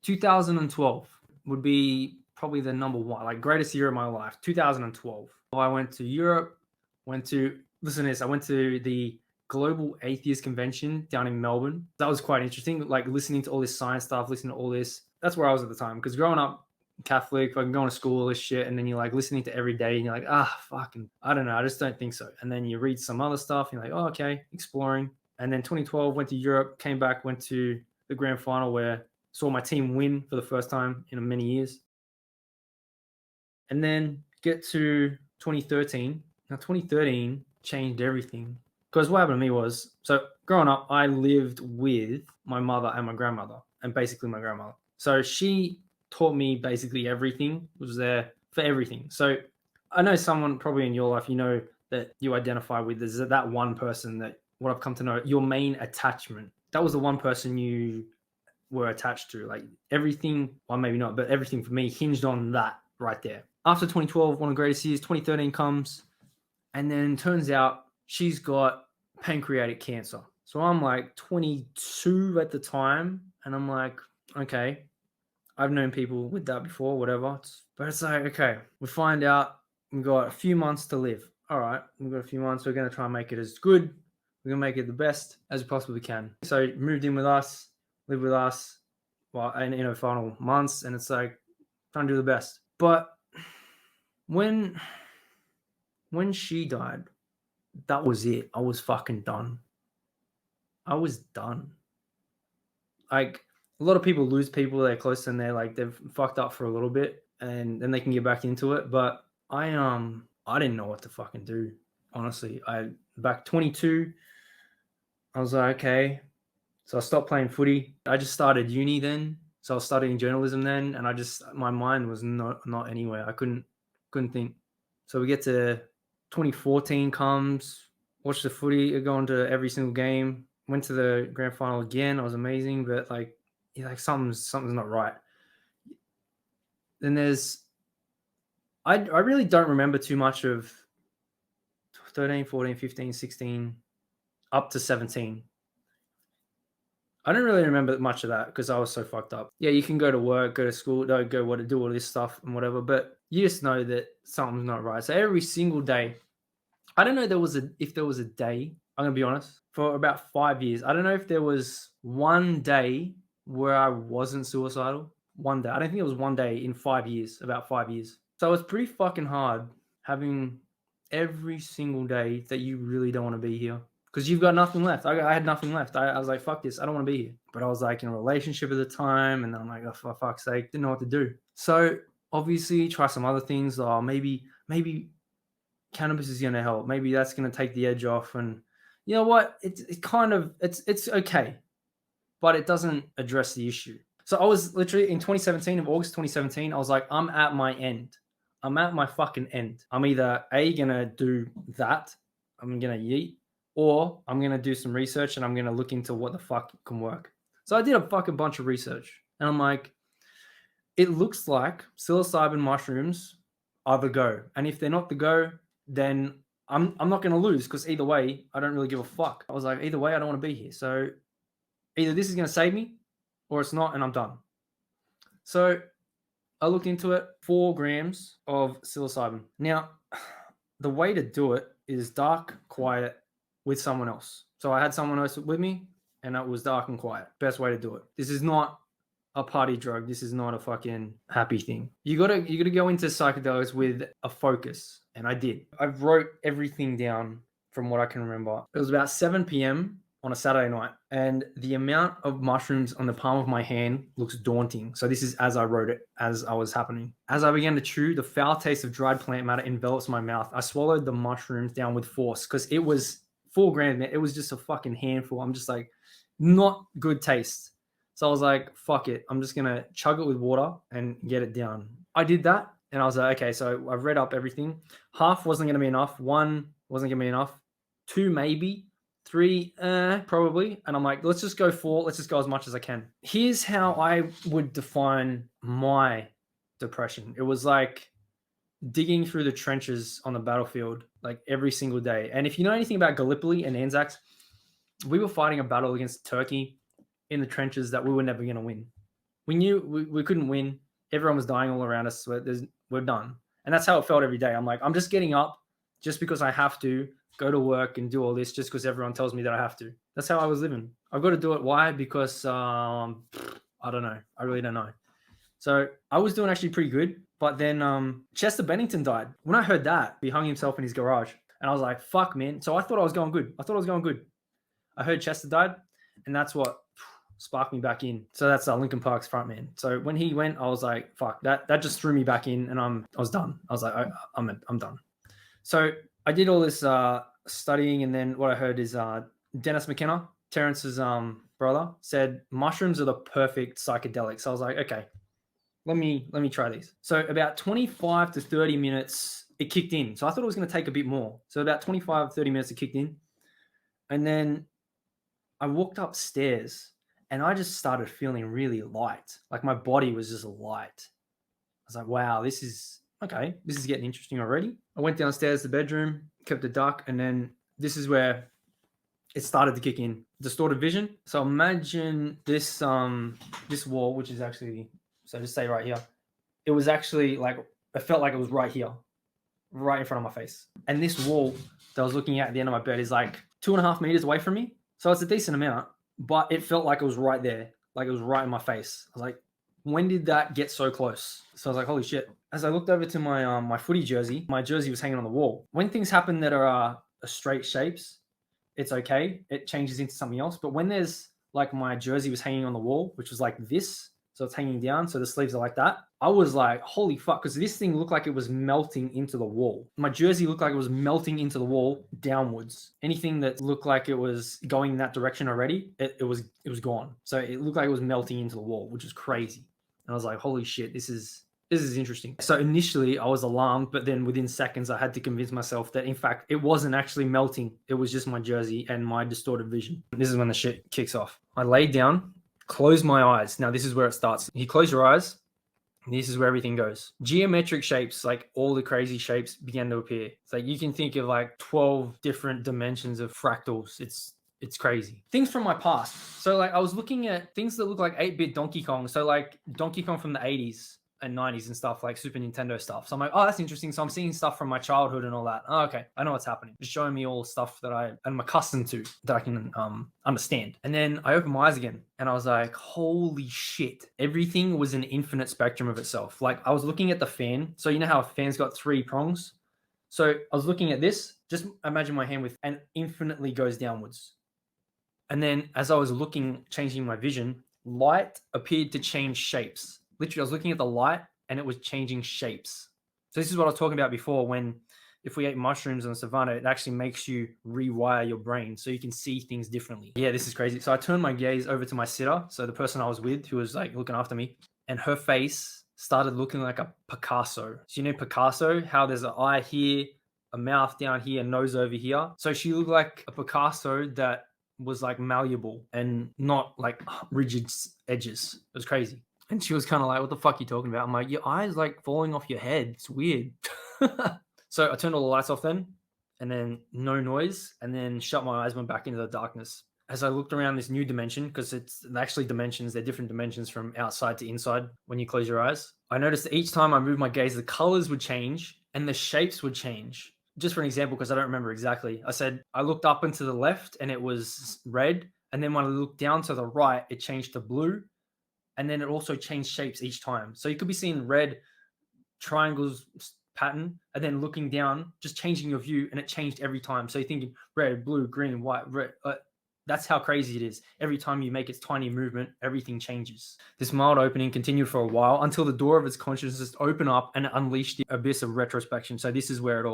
2012 would be probably the number one, like greatest year of my life. 2012. I went to Europe, listen to this, I went to the Global Atheist Convention down in Melbourne. That was quite interesting, like listening to all this science stuff, listening to all this. That's where I was at the time, because growing up Catholic, like going to school, all this shit, and then you're like listening to every day, and you're like, fucking, I don't know, I just don't think so. And then you read some other stuff, and you're like, oh, okay, exploring. And then 2012, went to Europe, came back, went to the grand final where saw my team win for the first time in many years. And then get to 2013. Now, 2013 changed everything. Because what happened to me was, so growing up, I lived with my mother and my grandmother, and basically my grandmother. So she taught me basically everything, was there for everything. So I know someone probably in your life, you know, that you identify with, is that one person that, what I've come to know, your main attachment. That was the one person you were attached to. Like everything, well, maybe not, but everything for me hinged on that right there. After 2012, one of the greatest years, 2013 comes, and then turns out she's got pancreatic cancer. So I'm like 22 at the time, and I'm like, okay, I've known people with that before, whatever. But it's like, okay, we find out we've got a few months to live. All right, we've got a few months. We're going to try and make it as good. We're going to make it the best as we possibly can. So moved in with us, lived with us, well, in her final months, and it's like trying to do the best. But when she died, that was it. I was fucking done. I was done. Like a lot of people lose people they're close and they're like they've fucked up for a little bit and then they can get back into it. But I didn't know what to fucking do. Honestly, back 22, I was like, okay. So I stopped playing footy. I just started uni then. So I was studying journalism then, and my mind was not anywhere. I couldn't think. So we get to 2014 comes, watch the footy, go into every single game, went to the grand final again. It was amazing, but like something's not right. Then I really don't remember too much of 13, 14, 15, 16, up to 17. I don't really remember much of that because I was so fucked up. Yeah, you can go to work, go to school, do all this stuff and whatever, but you just know that something's not right. So every single day, I don't know if there was a day, I'm going to be honest, for about 5 years. I don't know if there was one day where I wasn't suicidal. One day. I don't think it was one day in 5 years, about 5 years. So it's pretty fucking hard having every single day that you really don't want to be here. Because you've got nothing left. I had nothing left. I was like, fuck this. I don't want to be here. But I was like in a relationship at the time. And I'm like, oh, for fuck's sake. Didn't know what to do. So obviously try some other things. Oh, maybe cannabis is going to help. Maybe that's going to take the edge off. And you know what? It's okay. But it doesn't address the issue. So I was literally in August 2017, I was like, I'm at my end. I'm at my fucking end. I'm either going to do that. I'm going to yeet. Or I'm going to do some research and I'm going to look into what the fuck can work. So I did a fucking bunch of research. And I'm like, it looks like psilocybin mushrooms are the go. And if they're not the go, then I'm not going to lose because either way, I don't really give a fuck. I was like, either way, I don't want to be here. So either this is going to save me or it's not and I'm done. So I looked into it, 4 grams of psilocybin. Now, the way to do it is dark, quiet, with someone else. So I had someone else with me and it was dark and quiet. Best way to do it. This is not a party drug. This is not a fucking happy thing. You gotta go into psychedelics with a focus. And I did. I wrote everything down from what I can remember. It was about 7 p.m. on a Saturday night. And the amount of mushrooms on the palm of my hand looks daunting. So this is as I wrote it, as I was happening. As I began to chew, the foul taste of dried plant matter envelops my mouth. I swallowed the mushrooms down with force because it was 4 grams, man. It was just a fucking handful. I'm just like, not good taste. So I was like, fuck it. I'm just going to chug it with water and get it down. I did that. And I was like, okay, so I've read up everything. Half wasn't going to be enough. 1 wasn't going to be enough. 2, maybe. 3, probably. And I'm like, let's just go 4. Let's just go as much as I can. Here's how I would define my depression. It was like digging through the trenches on the battlefield like every single day. And if you know anything about Gallipoli and Anzacs, we were fighting a battle against Turkey in the trenches that we were never going to win. We knew we couldn't win. Everyone was dying all around us. We're done. And that's how it felt every day. I'm like, I'm just getting up just because I have to go to work and do all this just because everyone tells me that I have to. That's how I was living. I've got to do it. Why? Because I don't know. I really don't know. So I was doing actually pretty good. But then Chester Bennington died. When I heard that, he hung himself in his garage. And I was like, fuck, man. So I thought I was going good. I heard Chester died. And that's what sparked me back in. So that's Linkin Park's frontman. So when he went, I was like, fuck, that just threw me back in, and I was done. I was like, I'm done. So I did all this studying, and then what I heard is Dennis McKenna, Terrence's brother, said mushrooms are the perfect psychedelic. So I was like, okay, let me try these. So about 25 to 30 minutes, it kicked in. So I thought it was going to take a bit more. So about 25, 30 minutes, it kicked in. And then I walked upstairs and I just started feeling really light. Like my body was just light. I was like, wow, this is okay. This is getting interesting already. I went downstairs to the bedroom, kept it dark, and then this is where it started to kick in. Distorted vision. So imagine this this wall, which is actually, so just say right here. It was actually like, it felt like it was right here, right in front of my face. And this wall that I was looking at the end of my bed is like 2.5 meters away from me. So it's a decent amount, but it felt like it was right there. Like it was right in my face. I was like, when did that get so close? So I was like, holy shit. As I looked over to my my footy jersey, my jersey was hanging on the wall. When things happen that are straight shapes, it's okay. It changes into something else. But when there's like my jersey was hanging on the wall, which was like this, so it's hanging down, so the sleeves are like that, I was like, holy fuck, because this thing looked like it was melting into the wall. My jersey looked like it was melting into the wall downwards. Anything that looked like it was going in that direction already, it was gone. So it looked like it was melting into the wall, which is crazy. And I was like, holy shit, this is interesting. So initially I was alarmed, but then within seconds I had to convince myself that in fact it wasn't actually melting. It was just my jersey and my distorted vision. This is when the shit kicks off. I laid down, closed my eyes. Now this is where it starts. You close your eyes, this is where everything goes. Geometric shapes, like all the crazy shapes began to appear. It's like you can think of like 12 different dimensions of fractals. It's crazy. Things from my past. So like I was looking at things that look like 8-bit Donkey Kong. So like Donkey Kong from the 80s and 90s and stuff, like Super Nintendo stuff. So I'm like, oh, that's interesting. So I'm seeing stuff from my childhood and all that. Oh, okay, I know what's happening. Just showing me all stuff that I'm accustomed to, that I can understand. And then I opened my eyes again and I was like, holy shit. Everything was an infinite spectrum of itself. Like I was looking at the fan. So you know how a fan's got 3 prongs? So I was looking at this, just imagine my hand with, and infinitely goes downwards. And then as I was looking, changing my vision, light appeared to change shapes. Literally, I was looking at the light and it was changing shapes. So this is what I was talking about before, when if we ate mushrooms on savannah, it actually makes you rewire your brain so you can see things differently. Yeah, this is crazy. So I turned my gaze over to my sitter, so the person I was with who was like looking after me, and her face started looking like a Picasso. So you know Picasso, how there's an eye here, a mouth down here, a nose over here. So she looked like a Picasso that was like malleable and not like rigid edges. It was crazy. And she was kind of like, what the fuck are you talking about? I'm like, your eye's like falling off your head. It's weird. So I turned all the lights off then, and then no noise, and then shut my eyes, went back into the darkness. As I looked around this new dimension, because it's actually dimensions, they're different dimensions from outside to inside when you close your eyes. I noticed that each time I moved my gaze, the colors would change and the shapes would change. Just for an example, because I don't remember exactly, I said I looked up and to the left and it was red. And then when I looked down to the right, it changed to blue. And then it also changed shapes each time. So you could be seeing red triangles pattern, and then looking down, just changing your view, and it changed every time. So you're thinking red, blue, green, white, red. That's how crazy it is. Every time you make its tiny movement, everything changes. This mild opening continued for a while until the door of its consciousness opened up and it unleashed the abyss of retrospection. So this is where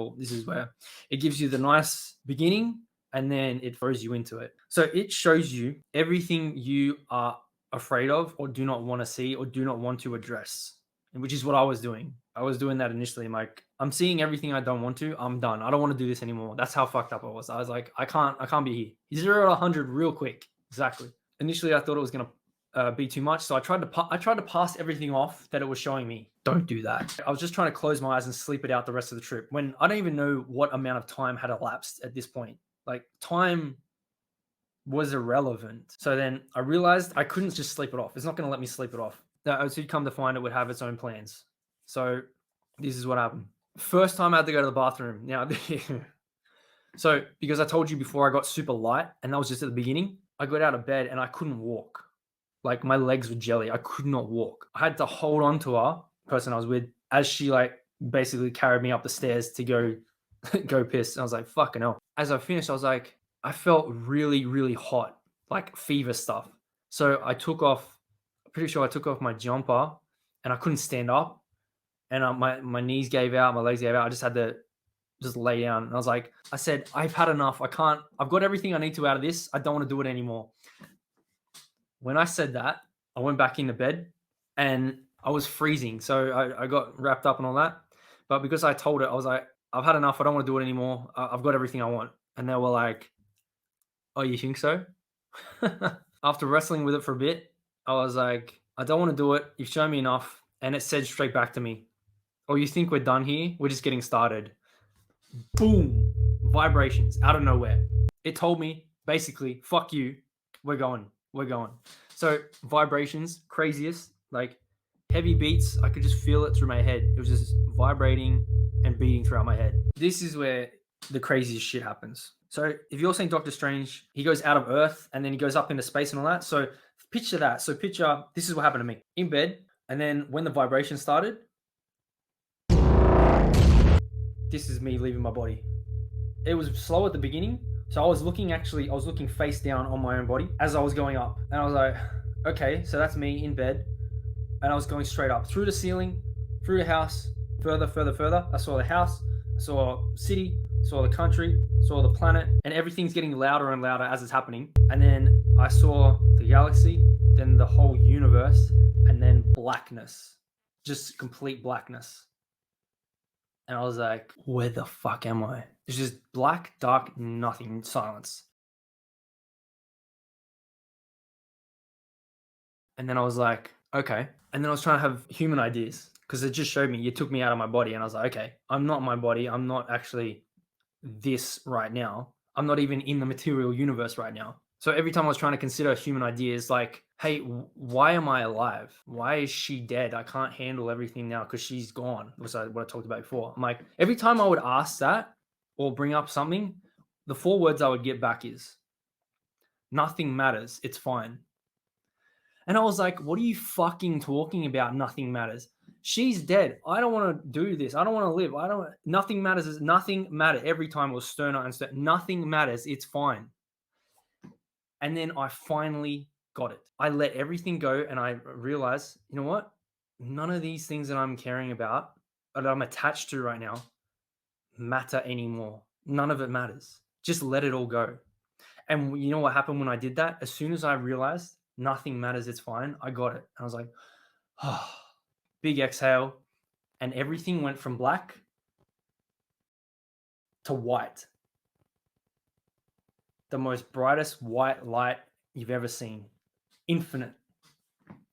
it gives you the nice beginning and then it throws you into it. So it shows you everything you are afraid of or do not want to see or do not want to address, which is what I was doing. I was doing that initially. I'm like, I'm seeing everything I don't want to. I'm done. I don't want to do this anymore. That's how fucked up I was. I was like, I can't be here. 0 to 100 real quick. Exactly. Initially, I thought it was going to be too much. So I tried to pass everything off that it was showing me. Don't do that. I was just trying to close my eyes and sleep it out the rest of the trip, when I don't even know what amount of time had elapsed at this point. Like time was irrelevant. So then I realized I couldn't just sleep it off. It's not going to let me sleep it off. So you come to find it would have its own plans. So this is what happened. First time I had to go to the bathroom. Now, so because I told you before I got super light, and that was just at the beginning, I got out of bed and I couldn't walk. Like my legs were jelly. I could not walk. I had to hold on to her, person I was with, as she like basically carried me up the stairs to go go piss. And I was like, fucking hell. As I finished, I was like, I felt really, really hot, like fever stuff. So I took off, pretty sure I took off my jumper and I couldn't stand up. And my knees gave out, my legs gave out. I just had to just lay down. And I was like, I said, I've had enough. I've got everything I need to out of this. I don't want to do it anymore. When I said that, I went back into bed and I was freezing. So I got wrapped up and all that. But because I told it, I was like, I've had enough. I don't want to do it anymore. I've got everything I want. And they were like, oh, you think so? After wrestling with it for a bit, I was like, I don't want to do it. You've shown me enough. And it said straight back to me, oh, you think we're done here? We're just getting started. Boom. Vibrations out of nowhere. It told me basically, fuck you. We're going. So vibrations, craziest, like heavy beats. I could just feel it through my head. It was just vibrating and beating throughout my head. This is where the craziest shit happens. So if you're seeing Doctor Strange, he goes out of Earth and then he goes up into space and all that. So picture that. So picture, this is what happened to me in bed. And then when the vibration started, this is me leaving my body. It was slow at the beginning. So I was looking face down on my own body as I was going up. And I was like, okay, so that's me in bed. And I was going straight up through the ceiling, through the house, further. I saw the house, I saw city, saw the country, saw the planet, and everything's getting louder and louder as it's happening. And then I saw the galaxy, then the whole universe, and then blackness, just complete blackness. And I was like, where the fuck am I? It's just black, dark, nothing, silence. And then I was like, okay. And then I was trying to have human ideas because it just showed me, it took me out of my body. And I was like, okay, I'm not my body. I'm not actually this right now. I'm not even in the material universe right now. So every time I was trying to consider human ideas, like, hey, why am I alive? Why is she dead? I can't handle everything now because she's gone. Was what I talked about before. I'm like, every time I would ask that or bring up something, the 4 words I would get back is, nothing matters. It's fine. And I was like, what are you fucking talking about? Nothing matters. She's dead. I don't want to do this. I don't want to live. Nothing matters. Nothing matters. Every time it was sterner and sterner. Nothing matters. It's fine. And then I finally got it. I let everything go and I realized, you know what? None of these things that I'm caring about, that I'm attached to right now, matter anymore. None of it matters. Just let it all go. And you know what happened when I did that? As soon as I realized nothing matters, it's fine, I got it. I was like, oh, big exhale. And everything went from black to white. The most brightest white light you've ever seen. Infinite.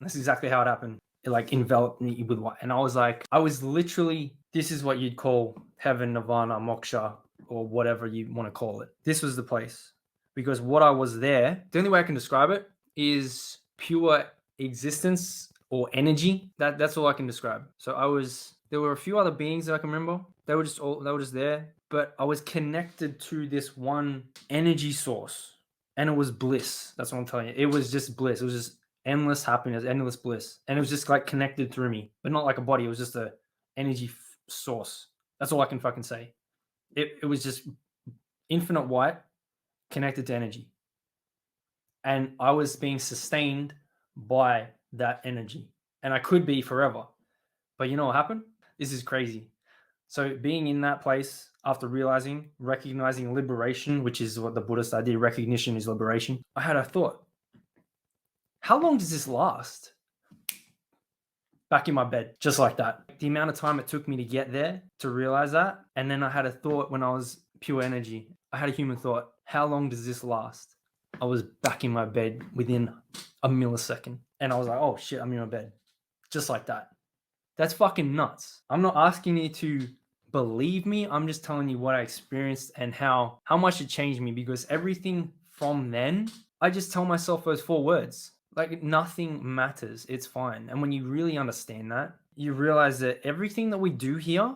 That's exactly how it happened. It like enveloped me with white. And I was literally, this is what you'd call heaven, nirvana, moksha, or whatever you want to call it. This was the place. Because what I was there, the only way I can describe it is pure existence or energy. That's all I can describe. So there were a few other beings that I can remember. They were just there. But I was connected to this one energy source. And it was bliss. That's what I'm telling you. It was just bliss. It was just endless happiness, endless bliss. And it was just like connected through me. But not like a body. It was just a energy source. That's all I can fucking say. It was just infinite white connected to energy. And I was being sustained by that energy. And I could be forever. But you know what happened? This is crazy. So being in that place after recognizing liberation, which is what the Buddhist idea, recognition is liberation. I had a thought, how long does this last? Back in my bed, just like that. The amount of time it took me to get there, to realize that. And then I had a thought when I was pure energy. I had a human thought, how long does this last? I was back in my bed within a millisecond. And I was like, oh shit, I'm in my bed. Just like that. That's fucking nuts. I'm not asking you to believe me. I'm just telling you what I experienced and how much it changed me, because everything from then, I just tell myself those 4 words. Like nothing matters. It's fine. And when you really understand that, you realize that everything that we do here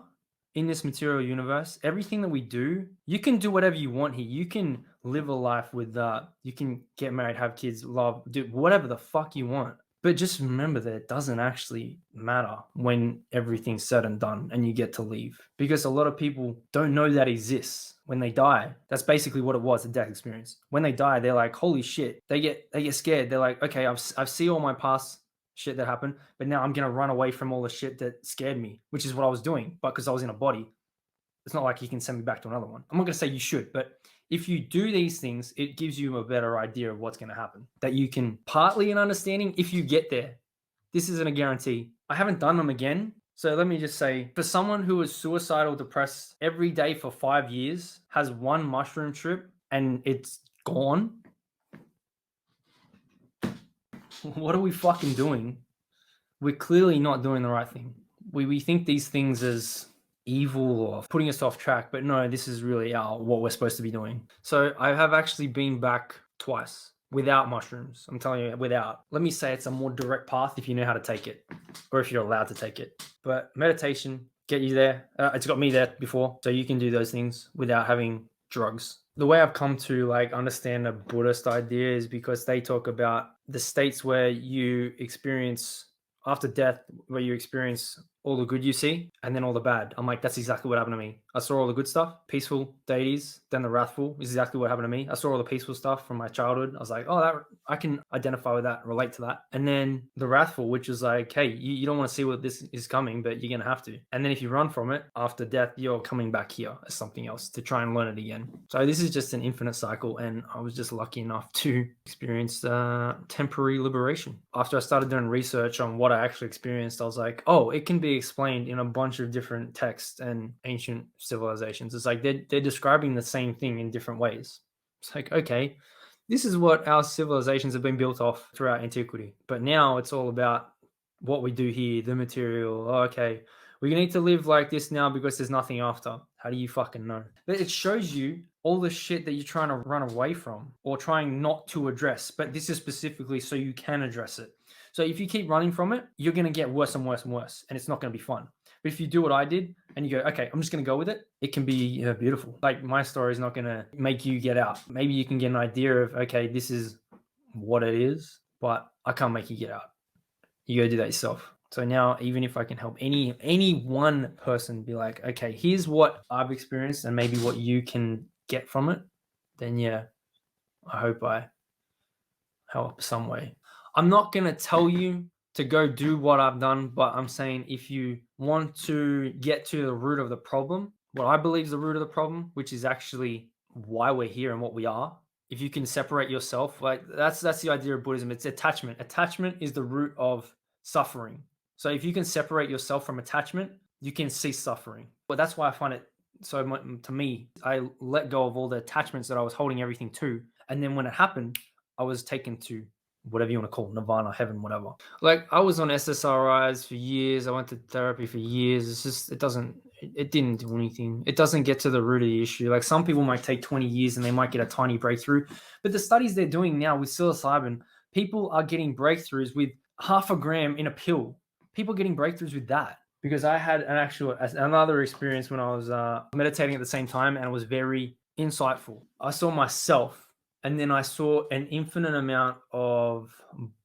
in this material universe, everything that we do, you can do whatever you want here. You can live a life with you can get married, have kids, love, do whatever the fuck you want. But just remember that it doesn't actually matter when everything's said and done and you get to leave. Because a lot of people don't know that exists. When they die, that's basically what it was, a death experience. When they die, they're like, holy shit. They get scared. They're like, okay, I've seen all my past shit that happened, but now I'm gonna run away from all the shit that scared me, which is what I was doing. But because I was in a body, it's not like you can send me back to another one. I'm not gonna say you should, but if you do these things, it gives you a better idea of what's gonna happen. That you can partly an understanding if you get there. This isn't a guarantee. I haven't done them again. So let me just say, for someone who is suicidal, depressed every day for 5 years, has one mushroom trip and it's gone, what are we fucking doing? We're clearly not doing the right thing. We think these things as evil or putting us off track, but no, this is really what we're supposed to be doing. So I have actually been back twice without mushrooms. I'm telling you, without. Let me say it's a more direct path if you know how to take it or if you're allowed to take it. But meditation, get you there. It's got me there before. So you can do those things without having drugs. The way I've come to like understand a Buddhist idea is because they talk about the states where you experience after death, where you experience all the good you see and then all the bad. I'm like, that's exactly what happened to me. I saw all the good stuff, peaceful deities, then the wrathful is exactly what happened to me. I saw all the peaceful stuff from my childhood. I was like, oh, that I can identify with that, relate to that. And then the wrathful, which is like, hey, you don't want to see what this is coming, but you're gonna have to. And then if you run from it after death, you're coming back here as something else to try and learn it again. So this is just an infinite cycle, and I was just lucky enough to experience temporary liberation. After I started doing research on what I actually experienced, I was like, oh, it can be explained in a bunch of different texts and ancient civilizations. It's like they're describing the same thing in different ways. It's like, okay, this is what our civilizations have been built off throughout antiquity. But now it's all about what we do here, the material. Oh, okay, we need to live like this now because there's nothing after. How do you fucking know? But it shows you all the shit that you're trying to run away from or trying not to address. But this is specifically so you can address it. So if you keep running from it, you're going to get worse and worse and worse, and it's not going to be fun. But if you do what I did and you go, okay, I'm just going to go with it, it can be beautiful. Like my story is not going to make you get out. Maybe you can get an idea of, okay, this is what it is, but I can't make you get out. You got to do that yourself. So now, even if I can help any one person be like, okay, here's what I've experienced and maybe what you can get from it, then yeah, I hope I help some way. I'm not going to tell you to go do what I've done, but I'm saying if you want to get to the root of the problem, what I believe is the root of the problem, which is actually why we're here and what we are, if you can separate yourself, like that's the idea of Buddhism. It's attachment. Attachment is the root of suffering. So if you can separate yourself from attachment, you can cease suffering. But that's why I find it so much, to me, I let go of all the attachments that I was holding everything to. And then when it happened, I was taken to whatever you want to call it, nirvana, heaven, whatever. Like I was on SSRIs for years. I went to therapy for years. It's just, it didn't do anything. It doesn't get to the root of the issue. Like some people might take 20 years and they might get a tiny breakthrough. But the studies they're doing now with psilocybin, people are getting breakthroughs with 0.5 gram in a pill. People getting breakthroughs with that. Because I had another experience when I was meditating at the same time, and it was very insightful. I saw myself, and then I saw an infinite amount of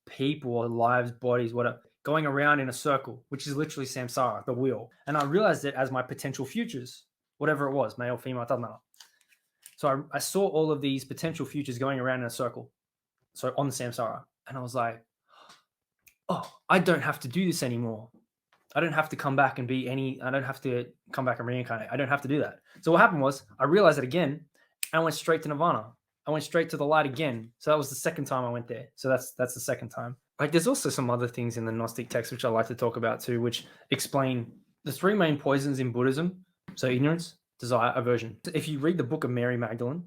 people or lives, bodies, whatever, going around in a circle, which is literally samsara, the wheel. And I realized it as my potential futures, whatever it was, male, female, it doesn't matter. So I saw all of these potential futures going around in a circle, so on the samsara. And I was like, oh, I don't have to do this anymore. I don't have to come back and I don't have to come back and reincarnate. I don't have to do that. So what happened was I realized it again and I went straight to nirvana. I went straight to the light again. So that was the second time I went there. So that's the second time. Like there's also some other things in the Gnostic text, which I like to talk about too, which explain the three main poisons in Buddhism. So ignorance, desire, aversion. If you read the book of Mary Magdalene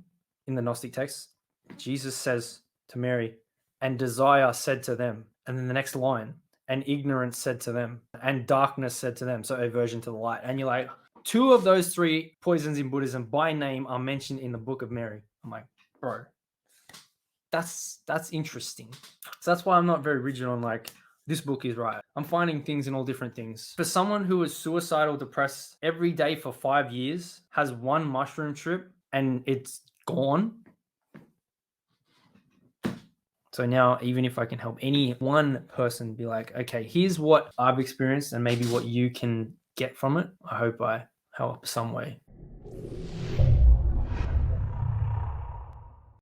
in the Gnostic text, Jesus says to Mary, and desire said to them. And then the next line, and ignorance said to them, and darkness said to them. So aversion to the light. And you're like, two of those three poisons in Buddhism by name are mentioned in the book of Mary. I'm like, bro, that's interesting. So that's why I'm not very rigid on like this book is right. I'm finding things in all different things. For someone who is suicidal, depressed every day for 5 years, has one mushroom trip and it's gone. So now, even if I can help any one person be like, okay, here's what I've experienced and maybe what you can get from it, I hope I help some way.